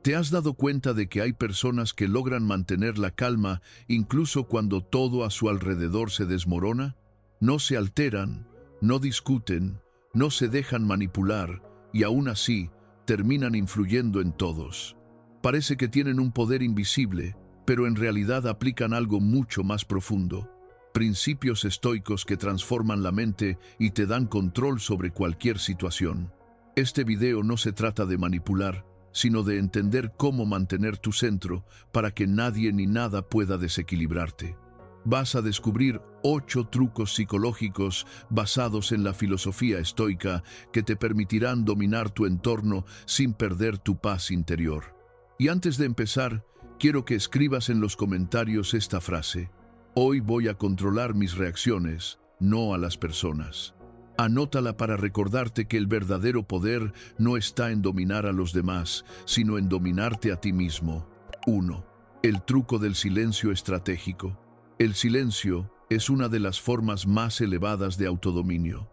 ¿Te has dado cuenta de que hay personas que logran mantener la calma incluso cuando todo a su alrededor se desmorona? No se alteran, no discuten, no se dejan manipular y aún así terminan influyendo en todos. Parece que tienen un poder invisible, pero en realidad aplican algo mucho más profundo. Principios estoicos que transforman la mente y te dan control sobre cualquier situación. Este video no se trata de manipular, sino de entender cómo mantener tu centro para que nadie ni nada pueda desequilibrarte. Vas a descubrir 8 trucos psicológicos basados en la filosofía estoica que te permitirán dominar tu entorno sin perder tu paz interior. Y antes de empezar, quiero que escribas en los comentarios esta frase: hoy voy a controlar mis reacciones, no a las personas. Anótala para recordarte que el verdadero poder no está en dominar a los demás, sino en dominarte a ti mismo. 1. El truco del silencio estratégico. El silencio es una de las formas más elevadas de autodominio.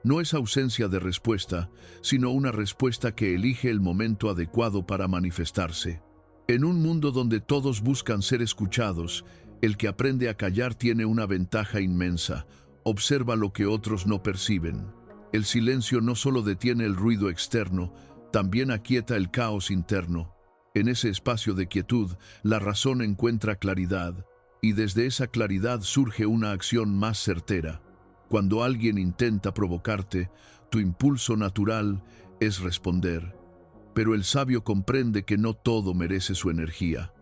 No es ausencia de respuesta, sino una respuesta que elige el momento adecuado para manifestarse. En un mundo donde todos buscan ser escuchados, el que aprende a callar tiene una ventaja inmensa. Observa lo que otros no perciben. El silencio no solo detiene el ruido externo, también aquieta el caos interno. En ese espacio de quietud, la razón encuentra claridad, y desde esa claridad surge una acción más certera. Cuando alguien intenta provocarte, tu impulso natural es responder. Pero el sabio comprende que no todo merece su energía.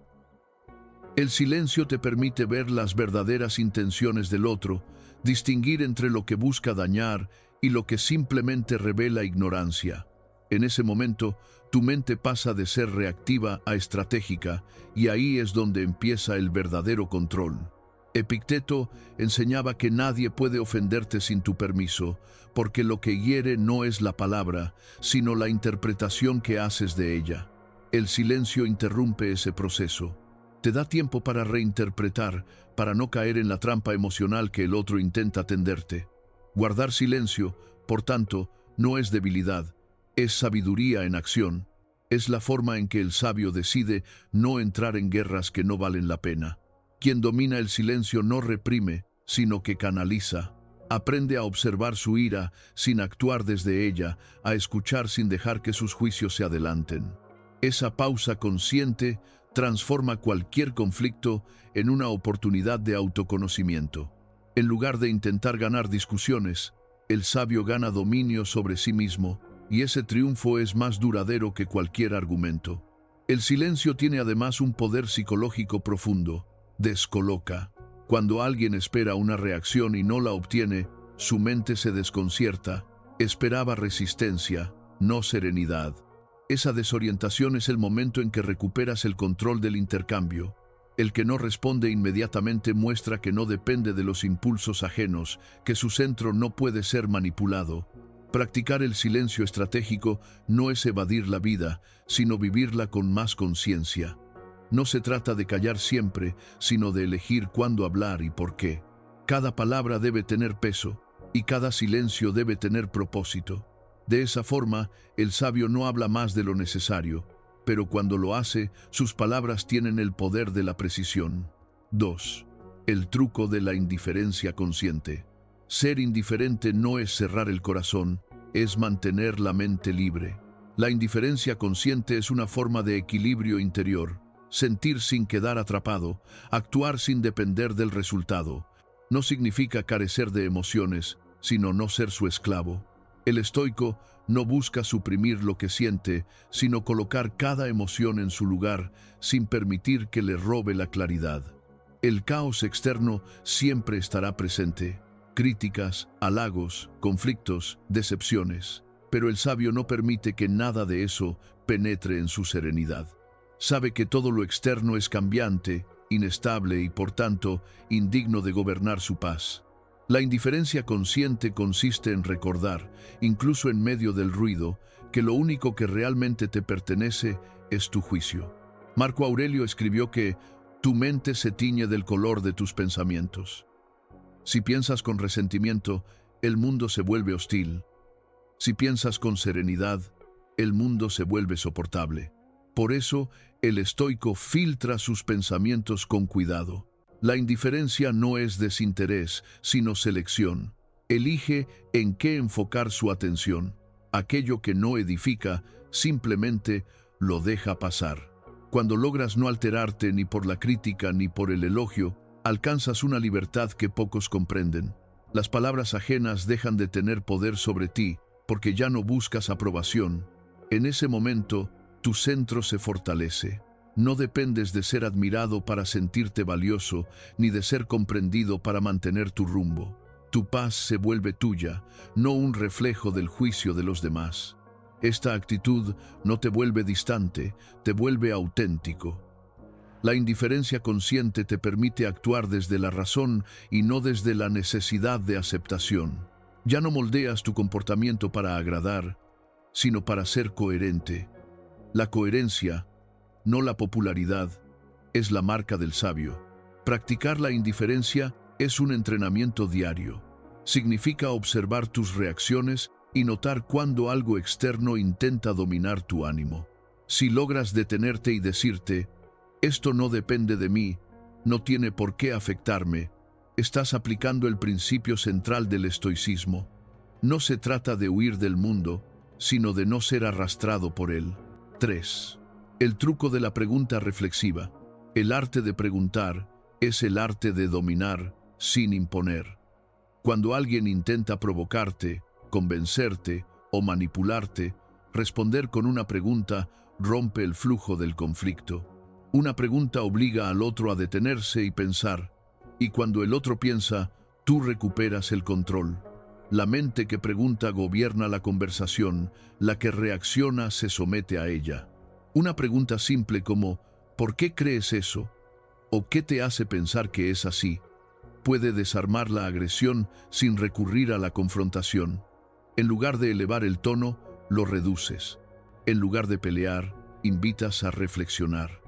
El silencio te permite ver las verdaderas intenciones del otro, distinguir entre lo que busca dañar y lo que simplemente revela ignorancia. En ese momento, tu mente pasa de ser reactiva a estratégica, y ahí es donde empieza el verdadero control. Epicteto enseñaba que nadie puede ofenderte sin tu permiso, porque lo que hiere no es la palabra, sino la interpretación que haces de ella. El silencio interrumpe ese proceso. Te da tiempo para reinterpretar, para no caer en la trampa emocional que el otro intenta tenderte. Guardar silencio, por tanto, no es debilidad, es sabiduría en acción. Es la forma en que el sabio decide no entrar en guerras que no valen la pena. Quien domina el silencio no reprime, sino que canaliza. Aprende a observar su ira sin actuar desde ella, a escuchar sin dejar que sus juicios se adelanten. Esa pausa consciente transforma cualquier conflicto en una oportunidad de autoconocimiento. En lugar de intentar ganar discusiones, el sabio gana dominio sobre sí mismo, y ese triunfo es más duradero que cualquier argumento. El silencio tiene además un poder psicológico profundo. Descoloca. Cuando alguien espera una reacción y no la obtiene, su mente se desconcierta. Esperaba resistencia, no serenidad. Esa desorientación es el momento en que recuperas el control del intercambio. El que no responde inmediatamente muestra que no depende de los impulsos ajenos, que su centro no puede ser manipulado. Practicar el silencio estratégico no es evadir la vida, sino vivirla con más conciencia. No se trata de callar siempre, sino de elegir cuándo hablar y por qué. Cada palabra debe tener peso, y cada silencio debe tener propósito. De esa forma, el sabio no habla más de lo necesario, pero cuando lo hace, sus palabras tienen el poder de la precisión. 2. El truco de la indiferencia consciente. Ser indiferente no es cerrar el corazón, es mantener la mente libre. La indiferencia consciente es una forma de equilibrio interior. Sentir sin quedar atrapado, actuar sin depender del resultado. No significa carecer de emociones, sino no ser su esclavo. El estoico no busca suprimir lo que siente, sino colocar cada emoción en su lugar, sin permitir que le robe la claridad. El caos externo siempre estará presente. Críticas, halagos, conflictos, decepciones. Pero el sabio no permite que nada de eso penetre en su serenidad. Sabe que todo lo externo es cambiante, inestable y por tanto indigno de gobernar su paz. La indiferencia consciente consiste en recordar, incluso en medio del ruido, que lo único que realmente te pertenece es tu juicio. Marco Aurelio escribió que tu mente se tiñe del color de tus pensamientos. Si piensas con resentimiento, el mundo se vuelve hostil. Si piensas con serenidad, el mundo se vuelve soportable. Por eso, el estoico filtra sus pensamientos con cuidado. La indiferencia no es desinterés, sino selección. Elige en qué enfocar su atención. Aquello que no edifica, simplemente lo deja pasar. Cuando logras no alterarte ni por la crítica ni por el elogio, alcanzas una libertad que pocos comprenden. Las palabras ajenas dejan de tener poder sobre ti, porque ya no buscas aprobación. En ese momento, tu centro se fortalece. No dependes de ser admirado para sentirte valioso, ni de ser comprendido para mantener tu rumbo. Tu paz se vuelve tuya, no un reflejo del juicio de los demás. Esta actitud no te vuelve distante, te vuelve auténtico. La indiferencia consciente te permite actuar desde la razón y no desde la necesidad de aceptación. Ya no moldeas tu comportamiento para agradar, sino para ser coherente. La coherencia, no la popularidad, es la marca del sabio. Practicar la indiferencia es un entrenamiento diario. Significa observar tus reacciones y notar cuando algo externo intenta dominar tu ánimo. Si logras detenerte y decirte, esto no depende de mí, no tiene por qué afectarme, estás aplicando el principio central del estoicismo. No se trata de huir del mundo, sino de no ser arrastrado por él. 3. El truco de la pregunta reflexiva. El arte de preguntar es el arte de dominar sin imponer. Cuando alguien intenta provocarte, convencerte o manipularte, responder con una pregunta rompe el flujo del conflicto. Una pregunta obliga al otro a detenerse y pensar, y cuando el otro piensa, tú recuperas el control. La mente que pregunta gobierna la conversación, la que reacciona se somete a ella. Una pregunta simple como, ¿por qué crees eso? ¿O qué te hace pensar que es así? Puede desarmar la agresión sin recurrir a la confrontación. En lugar de elevar el tono, lo reduces. En lugar de pelear, invitas a reflexionar.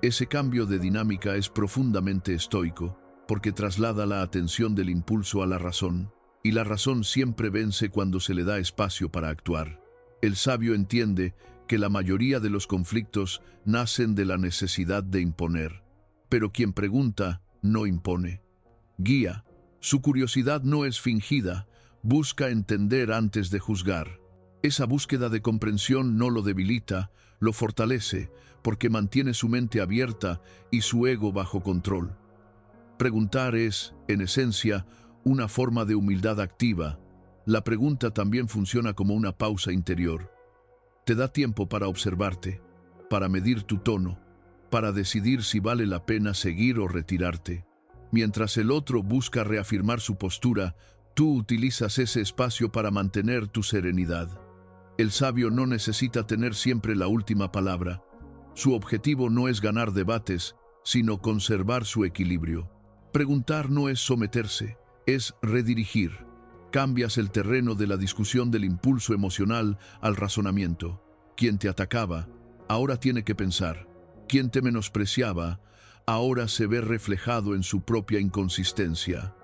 Ese cambio de dinámica es profundamente estoico, porque traslada la atención del impulso a la razón, y la razón siempre vence cuando se le da espacio para actuar. El sabio entiende que la mayoría de los conflictos nacen de la necesidad de imponer, pero quien pregunta no impone. Guía. Su curiosidad no es fingida, busca entender antes de juzgar. Esa búsqueda de comprensión no lo debilita, lo fortalece, porque mantiene su mente abierta y su ego bajo control. Preguntar es, en esencia, una forma de humildad activa. La pregunta también funciona como una pausa interior. Te da tiempo para observarte, para medir tu tono, para decidir si vale la pena seguir o retirarte. Mientras el otro busca reafirmar su postura, tú utilizas ese espacio para mantener tu serenidad. El sabio no necesita tener siempre la última palabra. Su objetivo no es ganar debates, sino conservar su equilibrio. Preguntar no es someterse, es redirigir. Cambias el terreno de la discusión del impulso emocional al razonamiento. Quien te atacaba, ahora tiene que pensar. Quien te menospreciaba, ahora se ve reflejado en su propia inconsistencia.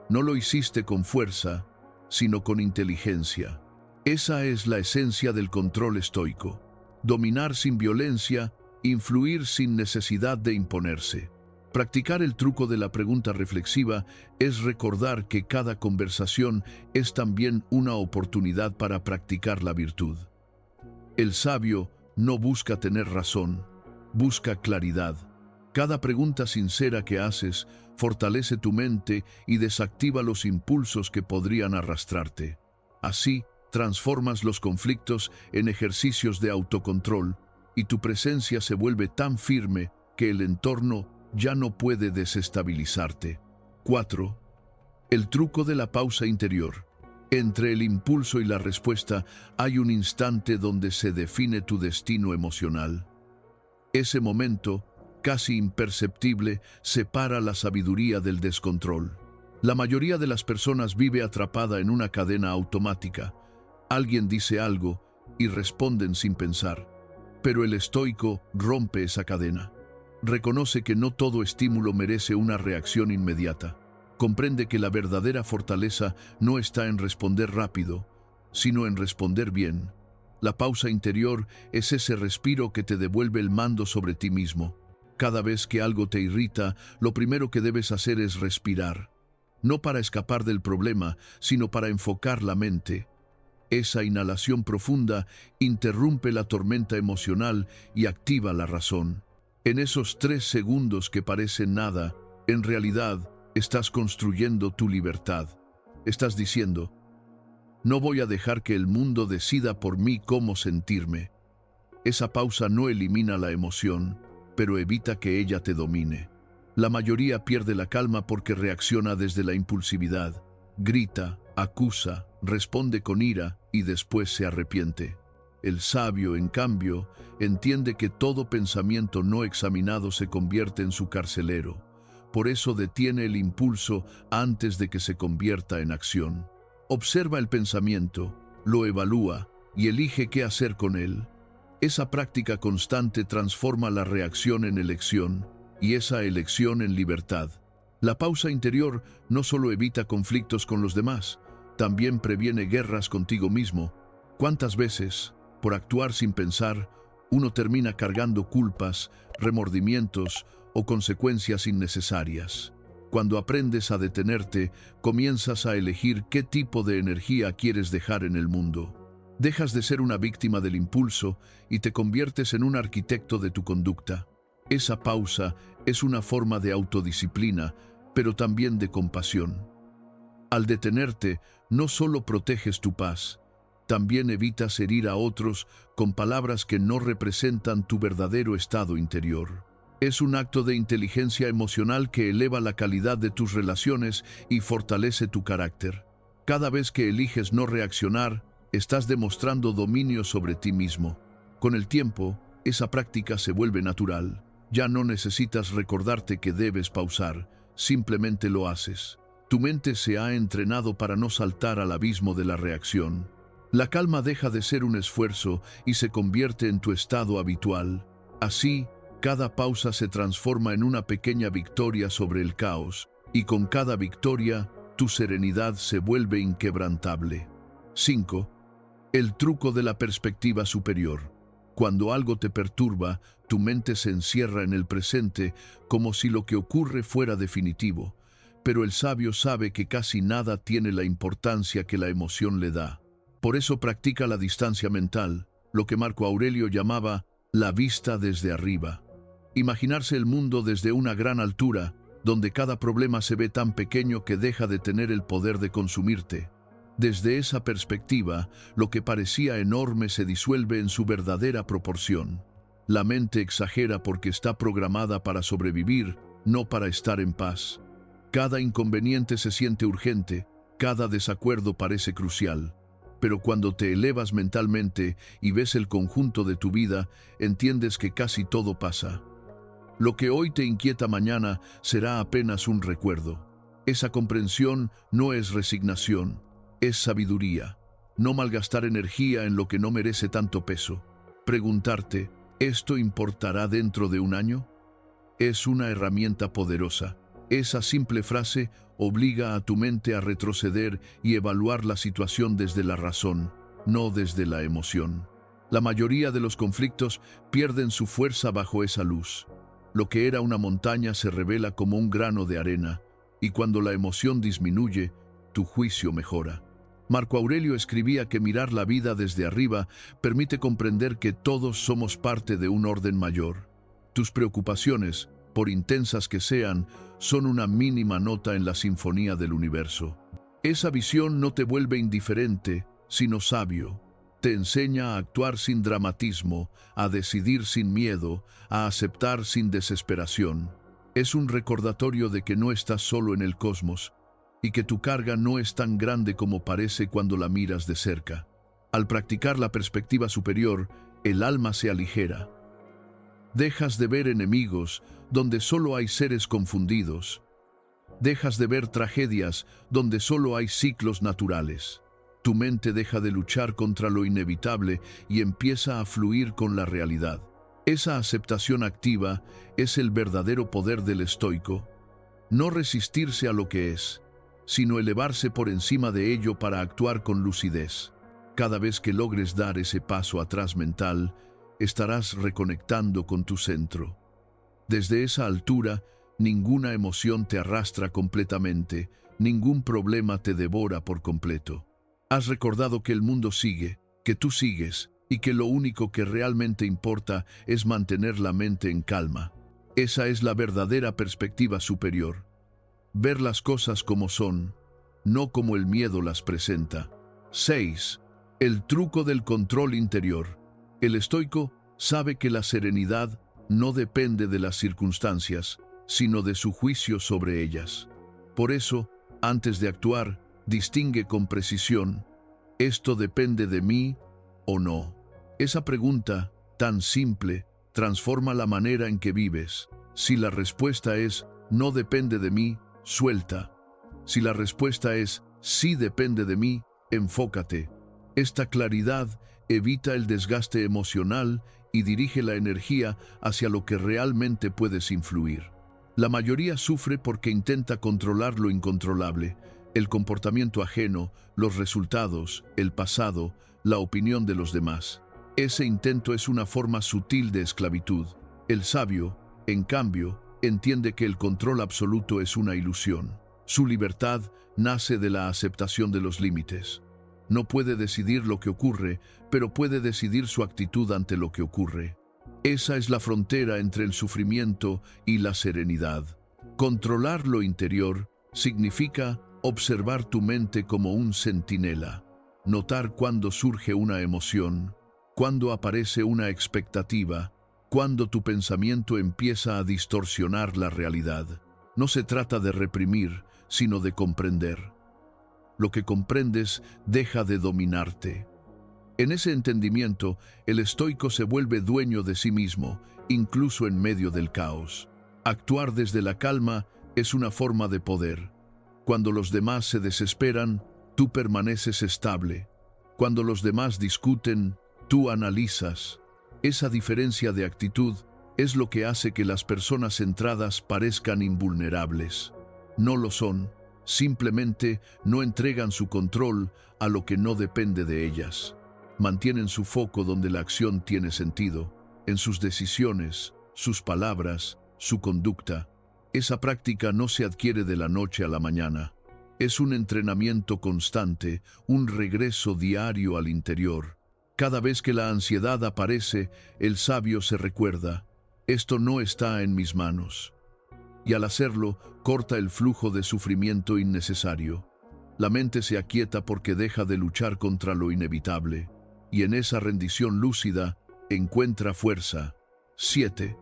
No lo hiciste con fuerza, sino con inteligencia. Esa es la esencia del control estoico. Dominar sin violencia, influir sin necesidad de imponerse. Practicar el truco de la pregunta reflexiva es recordar que cada conversación es también una oportunidad para practicar la virtud. El sabio no busca tener razón, busca claridad. Cada pregunta sincera que haces fortalece tu mente y desactiva los impulsos que podrían arrastrarte. Así, transformas los conflictos en ejercicios de autocontrol y tu presencia se vuelve tan firme que el entorno ya no puede desestabilizarte. 4. El truco de la pausa interior. Entre el impulso y la respuesta hay un instante donde se define tu destino emocional. Ese momento, casi imperceptible, separa la sabiduría del descontrol. La mayoría de las personas vive atrapada en una cadena automática. Alguien dice algo y responden sin pensar. Pero el estoico rompe esa cadena. Reconoce que no todo estímulo merece una reacción inmediata. Comprende que la verdadera fortaleza no está en responder rápido, sino en responder bien. La pausa interior es ese respiro que te devuelve el mando sobre ti mismo. Cada vez que algo te irrita, lo primero que debes hacer es respirar. No para escapar del problema, sino para enfocar la mente. Esa inhalación profunda interrumpe la tormenta emocional y activa la razón. En esos 3 segundos que parecen nada, en realidad estás construyendo tu libertad. Estás diciendo: no voy a dejar que el mundo decida por mí cómo sentirme. Esa pausa no elimina la emoción, pero evita que ella te domine. La mayoría pierde la calma porque reacciona desde la impulsividad. Grita, acusa, responde con ira y después se arrepiente. El sabio, en cambio, entiende que todo pensamiento no examinado se convierte en su carcelero. Por eso detiene el impulso antes de que se convierta en acción. Observa el pensamiento, lo evalúa y elige qué hacer con él. Esa práctica constante transforma la reacción en elección y esa elección en libertad. La pausa interior no solo evita conflictos con los demás, también previene guerras contigo mismo. ¿Cuántas veces, por actuar sin pensar, uno termina cargando culpas, remordimientos o consecuencias innecesarias? Cuando aprendes a detenerte, comienzas a elegir qué tipo de energía quieres dejar en el mundo. Dejas de ser una víctima del impulso y te conviertes en un arquitecto de tu conducta. Esa pausa es una forma de autodisciplina, pero también de compasión. Al detenerte, no solo proteges tu paz, también evitas herir a otros con palabras que no representan tu verdadero estado interior. Es un acto de inteligencia emocional que eleva la calidad de tus relaciones y fortalece tu carácter. Cada vez que eliges no reaccionar, estás demostrando dominio sobre ti mismo. Con el tiempo, esa práctica se vuelve natural. Ya no necesitas recordarte que debes pausar, simplemente lo haces. Tu mente se ha entrenado para no saltar al abismo de la reacción. La calma deja de ser un esfuerzo y se convierte en tu estado habitual. Así, cada pausa se transforma en una pequeña victoria sobre el caos, y con cada victoria, tu serenidad se vuelve inquebrantable. 5. El truco de la perspectiva superior. Cuando algo te perturba, tu mente se encierra en el presente como si lo que ocurre fuera definitivo. Pero el sabio sabe que casi nada tiene la importancia que la emoción le da. Por eso practica la distancia mental, lo que Marco Aurelio llamaba la vista desde arriba. Imaginarse el mundo desde una gran altura, donde cada problema se ve tan pequeño que deja de tener el poder de consumirte. Desde esa perspectiva, lo que parecía enorme se disuelve en su verdadera proporción. La mente exagera porque está programada para sobrevivir, no para estar en paz. Cada inconveniente se siente urgente, cada desacuerdo parece crucial. Pero cuando te elevas mentalmente y ves el conjunto de tu vida, entiendes que casi todo pasa. Lo que hoy te inquieta mañana será apenas un recuerdo. Esa comprensión no es resignación, es sabiduría. No malgastar energía en lo que no merece tanto peso. Preguntarte, ¿esto importará dentro de un año? Es una herramienta poderosa. Esa simple frase obliga a tu mente a retroceder y evaluar la situación desde la razón, no desde la emoción. La mayoría de los conflictos pierden su fuerza bajo esa luz. Lo que era una montaña se revela como un grano de arena, y cuando la emoción disminuye, tu juicio mejora. Marco Aurelio escribía que mirar la vida desde arriba permite comprender que todos somos parte de un orden mayor. Tus preocupaciones, por intensas que sean, son una mínima nota en la sinfonía del universo. Esa visión no te vuelve indiferente, sino sabio. Te enseña a actuar sin dramatismo, a decidir sin miedo, a aceptar sin desesperación. Es un recordatorio de que no estás solo en el cosmos y que tu carga no es tan grande como parece cuando la miras de cerca. Al practicar la perspectiva superior, el alma se aligera. Dejas de ver enemigos donde solo hay seres confundidos. Dejas de ver tragedias donde solo hay ciclos naturales. Tu mente deja de luchar contra lo inevitable y empieza a fluir con la realidad. Esa aceptación activa es el verdadero poder del estoico. No resistirse a lo que es, sino elevarse por encima de ello para actuar con lucidez. Cada vez que logres dar ese paso atrás mental, estarás reconectando con tu centro. Desde esa altura, ninguna emoción te arrastra completamente, ningún problema te devora por completo. Has recordado que el mundo sigue, que tú sigues, y que lo único que realmente importa es mantener la mente en calma. Esa es la verdadera perspectiva superior. Ver las cosas como son, no como el miedo las presenta. 6. El truco del control interior. El estoico sabe que la serenidad no depende de las circunstancias, sino de su juicio sobre ellas. Por eso, antes de actuar, distingue con precisión: ¿esto depende de mí o no? Esa pregunta, tan simple, transforma la manera en que vives. Si la respuesta es no depende de mí, suelta. Si la respuesta es sí depende de mí, enfócate. Esta claridad evita el desgaste emocional y dirige la energía hacia lo que realmente puedes influir. La mayoría sufre porque intenta controlar lo incontrolable: el comportamiento ajeno, los resultados, el pasado, la opinión de los demás. Ese intento es una forma sutil de esclavitud. El sabio, en cambio, entiende que el control absoluto es una ilusión. Su libertad nace de la aceptación de los límites. No puede decidir lo que ocurre, pero puede decidir su actitud ante lo que ocurre. Esa es la frontera entre el sufrimiento y la serenidad. Controlar lo interior significa observar tu mente como un centinela, notar cuándo surge una emoción, cuándo aparece una expectativa, cuándo tu pensamiento empieza a distorsionar la realidad. No se trata de reprimir, sino de comprender. Lo que comprendes deja de dominarte. En ese entendimiento, el estoico se vuelve dueño de sí mismo, incluso en medio del caos. Actuar desde la calma es una forma de poder. Cuando los demás se desesperan, tú permaneces estable. Cuando los demás discuten, tú analizas. Esa diferencia de actitud es lo que hace que las personas centradas parezcan invulnerables. No lo son. Simplemente no entregan su control a lo que no depende de ellas. Mantienen su foco donde la acción tiene sentido, en sus decisiones, sus palabras, su conducta. Esa práctica no se adquiere de la noche a la mañana. Es un entrenamiento constante, un regreso diario al interior. Cada vez que la ansiedad aparece, el sabio se recuerda: esto no está en mis manos. Y al hacerlo, corta el flujo de sufrimiento innecesario. La mente se aquieta porque deja de luchar contra lo inevitable, y en esa rendición lúcida encuentra fuerza. 7.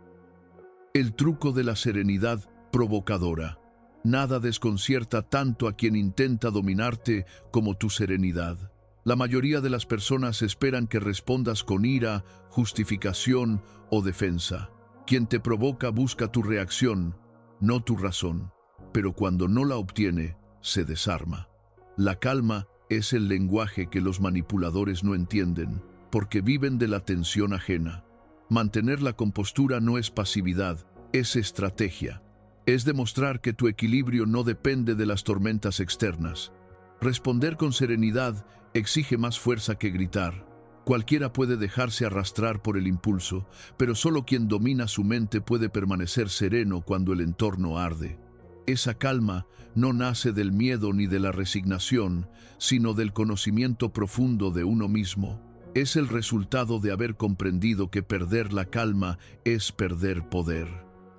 El truco de la serenidad provocadora. Nada desconcierta tanto a quien intenta dominarte como tu serenidad. La mayoría de las personas esperan que respondas con ira, justificación o defensa. Quien te provoca busca tu reacción, no tu razón, pero cuando no la obtiene, se desarma. La calma es el lenguaje que los manipuladores no entienden, porque viven de la tensión ajena. Mantener la compostura no es pasividad, es estrategia. Es demostrar que tu equilibrio no depende de las tormentas externas. Responder con serenidad exige más fuerza que gritar. Cualquiera puede dejarse arrastrar por el impulso, pero solo quien domina su mente puede permanecer sereno cuando el entorno arde. Esa calma no nace del miedo ni de la resignación, sino del conocimiento profundo de uno mismo. Es el resultado de haber comprendido que perder la calma es perder poder.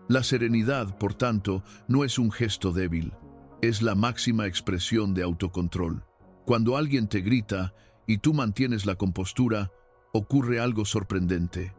La serenidad, por tanto, no es un gesto débil, es la máxima expresión de autocontrol. Cuando alguien te grita y tú mantienes la compostura, ocurre algo sorprendente.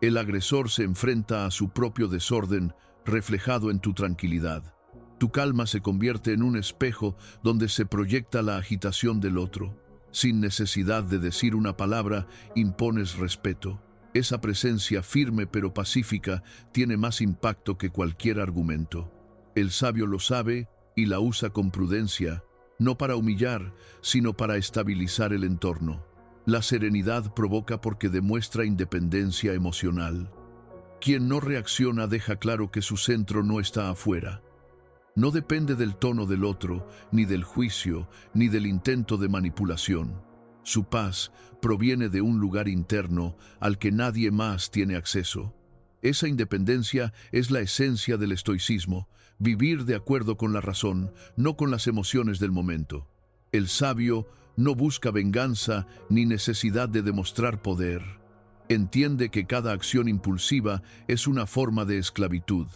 El agresor se enfrenta a su propio desorden reflejado en tu tranquilidad. Tu calma se convierte en un espejo donde se proyecta la agitación del otro. Sin necesidad de decir una palabra, impones respeto. Esa presencia firme pero pacífica tiene más impacto que cualquier argumento. El sabio lo sabe y la usa con prudencia, no para humillar, sino para estabilizar el entorno. La serenidad provoca porque demuestra independencia emocional. Quien no reacciona deja claro que su centro no está afuera. No depende del tono del otro, ni del juicio, ni del intento de manipulación. Su paz proviene de un lugar interno al que nadie más tiene acceso. Esa independencia es la esencia del estoicismo, vivir de acuerdo con la razón, no con las emociones del momento. El sabio no busca venganza ni necesidad de demostrar poder. Entiende que cada acción impulsiva es una forma de esclavitud.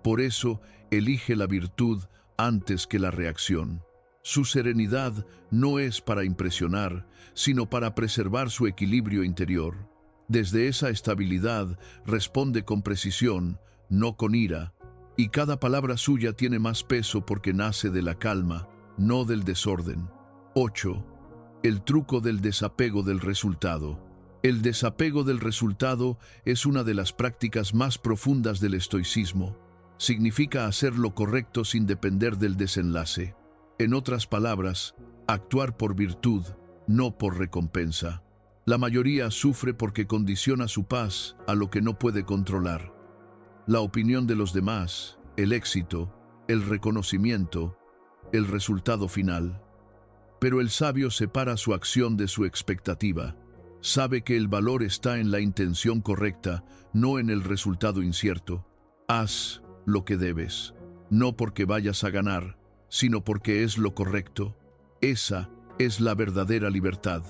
Por eso, elige la virtud antes que la reacción. Su serenidad no es para impresionar, sino para preservar su equilibrio interior. Desde esa estabilidad responde con precisión, no con ira, y cada palabra suya tiene más peso porque nace de la calma, no del desorden. 8. El truco del desapego del resultado. El desapego del resultado es una de las prácticas más profundas del estoicismo. Significa hacer lo correcto sin depender del desenlace. En otras palabras, actuar por virtud, no por recompensa. La mayoría sufre porque condiciona su paz a lo que no puede controlar. La opinión de los demás, el éxito, el reconocimiento, el resultado final. Pero el sabio separa su acción de su expectativa. Sabe que el valor está en la intención correcta, no en el resultado incierto. Haz lo que debes, no porque vayas a ganar, sino porque es lo correcto. Esa es la verdadera libertad.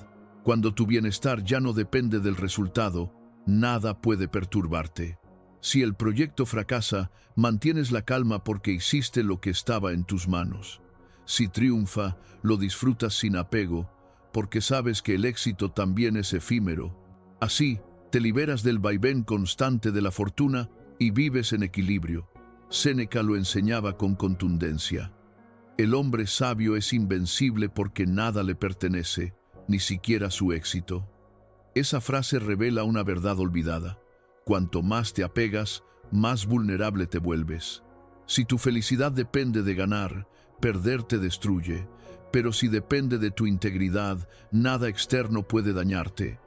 Cuando tu bienestar ya no depende del resultado, nada puede perturbarte. Si el proyecto fracasa, mantienes la calma porque hiciste lo que estaba en tus manos. Si triunfa, lo disfrutas sin apego, porque sabes que el éxito también es efímero. Así, te liberas del vaivén constante de la fortuna y vives en equilibrio. Séneca lo enseñaba con contundencia. El hombre sabio es invencible porque nada le pertenece, ni siquiera su éxito. Esa frase revela una verdad olvidada. Cuanto más te apegas, más vulnerable te vuelves. Si tu felicidad depende de ganar, perder te destruye, pero si depende de tu integridad, nada externo puede dañarte.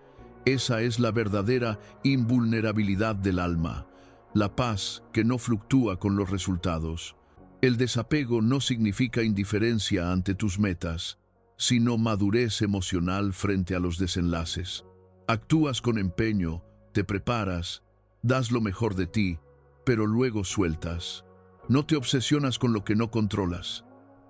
Esa es la verdadera invulnerabilidad del alma, la paz que no fluctúa con los resultados. El desapego no significa indiferencia ante tus metas, sino madurez emocional frente a los desenlaces. Actúas con empeño, te preparas, das lo mejor de ti, pero luego sueltas. No te obsesionas con lo que no controlas.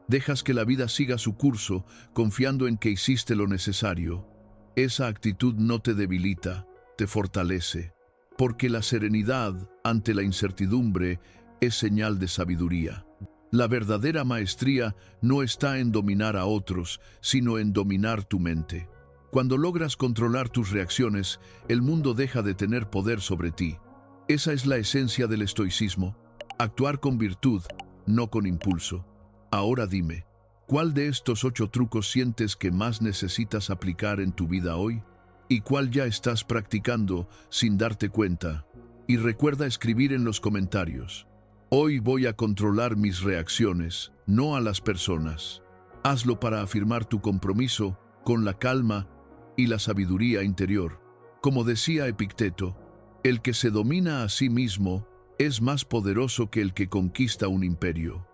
Dejas que la vida siga su curso, confiando en que hiciste lo necesario. Esa actitud no te debilita, te fortalece, porque la serenidad ante la incertidumbre es señal de sabiduría. La verdadera maestría no está en dominar a otros, sino en dominar tu mente. Cuando logras controlar tus reacciones, el mundo deja de tener poder sobre ti. Esa es la esencia del estoicismo, actuar con virtud, no con impulso. Ahora dime, ¿cuál de estos 8 trucos sientes que más necesitas aplicar en tu vida hoy? ¿Y cuál ya estás practicando sin darte cuenta? Y recuerda escribir en los comentarios. Hoy voy a controlar mis reacciones, no a las personas. Hazlo para afirmar tu compromiso con la calma y la sabiduría interior. Como decía Epicteto, el que se domina a sí mismo es más poderoso que el que conquista un imperio.